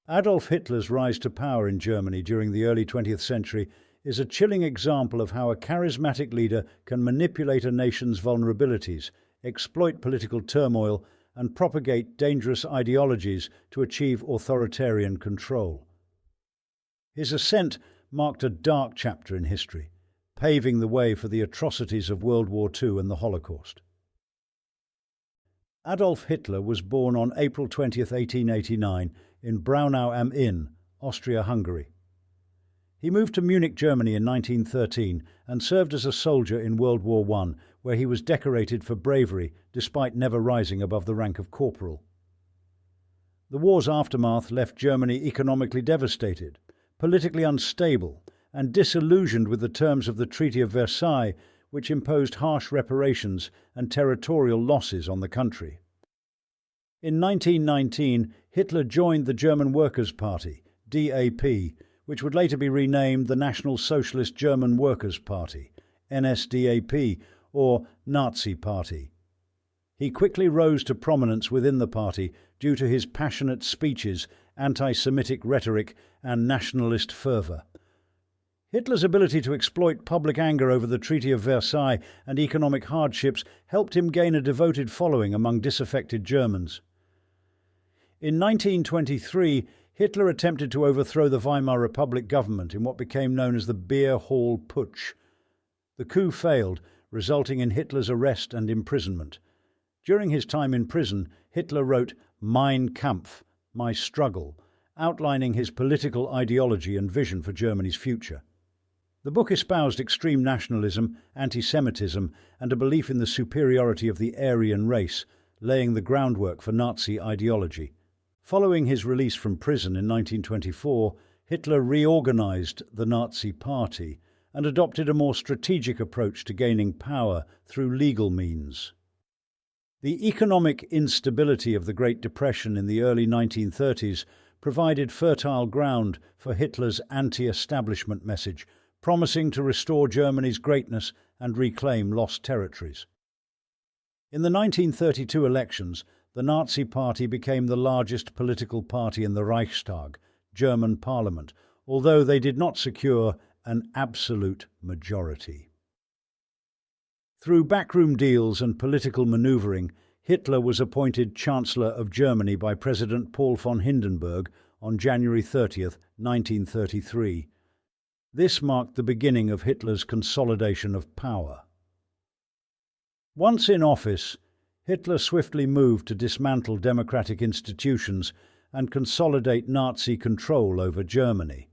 Adolf Hitler's rise to power in Germany during the early 20th century is a chilling example of how a charismatic leader can manipulate a nation's vulnerabilities, exploit political turmoil, and propagate dangerous ideologies to achieve authoritarian control. His ascent marked a dark chapter in history, paving the way for the atrocities of World War II and the Holocaust. Adolf Hitler was born on April 20, 1889, in Braunau am Inn, Austria-Hungary. He moved to Munich, Germany in 1913 and served as a soldier in World War I, where he was decorated for bravery despite never rising above the rank of corporal. The war's aftermath left Germany economically devastated, politically unstable, and disillusioned with the terms of the Treaty of Versailles, which imposed harsh reparations and territorial losses on the country. In 1919, Hitler joined the German Workers' Party, DAP, which would later be renamed the National Socialist German Workers' Party, NSDAP, or Nazi Party. He quickly rose to prominence within the party due to his passionate speeches, anti-Semitic rhetoric, and nationalist fervour. Hitler's ability to exploit public anger over the Treaty of Versailles and economic hardships helped him gain a devoted following among disaffected Germans. In 1923, Hitler attempted to overthrow the Weimar Republic government in what became known as the Beer Hall Putsch. The coup failed, resulting in Hitler's arrest and imprisonment. During his time in prison, Hitler wrote Mein Kampf, My Struggle, outlining his political ideology and vision for Germany's future. The book espoused extreme nationalism, anti-Semitism, and a belief in the superiority of the Aryan race, laying the groundwork for Nazi ideology. Following his release from prison in 1924, Hitler reorganized the Nazi Party and adopted a more strategic approach to gaining power through legal means. The economic instability of the Great Depression in the early 1930s provided fertile ground for Hitler's anti-establishment message, promising to restore Germany's greatness and reclaim lost territories. In the 1932 elections, the Nazi Party became the largest political party in the Reichstag, German parliament, although they did not secure an absolute majority. Through backroom deals and political manoeuvring, Hitler was appointed Chancellor of Germany by President Paul von Hindenburg on January 30, 1933. This marked the beginning of Hitler's consolidation of power. Once in office, Hitler swiftly moved to dismantle democratic institutions and consolidate Nazi control over Germany.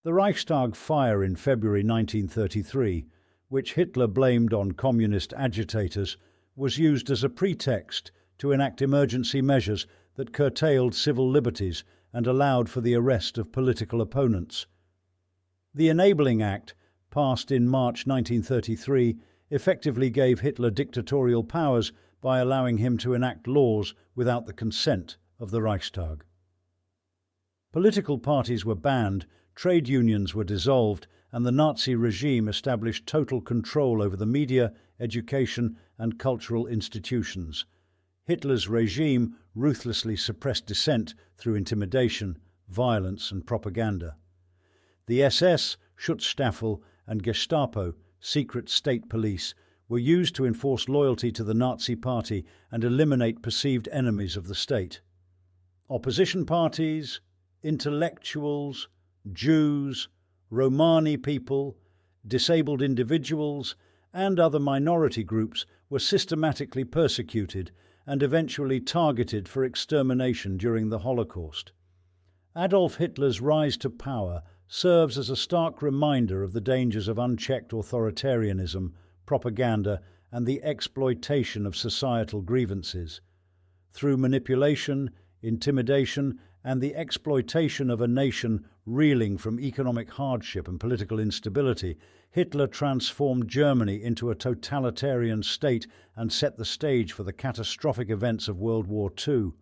The Reichstag fire in February 1933, which Hitler blamed on communist agitators, was used as a pretext to enact emergency measures that curtailed civil liberties and allowed for the arrest of political opponents. The Enabling Act, passed in March 1933, effectively gave Hitler dictatorial powers by allowing him to enact laws without the consent of the Reichstag. Political parties were banned, trade unions were dissolved, and the Nazi regime established total control over the media, education, and cultural institutions. Hitler's regime ruthlessly suppressed dissent through intimidation, violence, and propaganda. The SS, Schutzstaffel, and Gestapo, secret state police, were used to enforce loyalty to the Nazi Party and eliminate perceived enemies of the state. Opposition parties, intellectuals, Jews, Romani people, disabled individuals, and other minority groups were systematically persecuted and eventually targeted for extermination during the Holocaust. Adolf Hitler's rise to power serves as a stark reminder of the dangers of unchecked authoritarianism, propaganda, and the exploitation of societal grievances. Through manipulation, intimidation, and the exploitation of a nation reeling from economic hardship and political instability, Hitler transformed Germany into a totalitarian state and set the stage for the catastrophic events of World War II.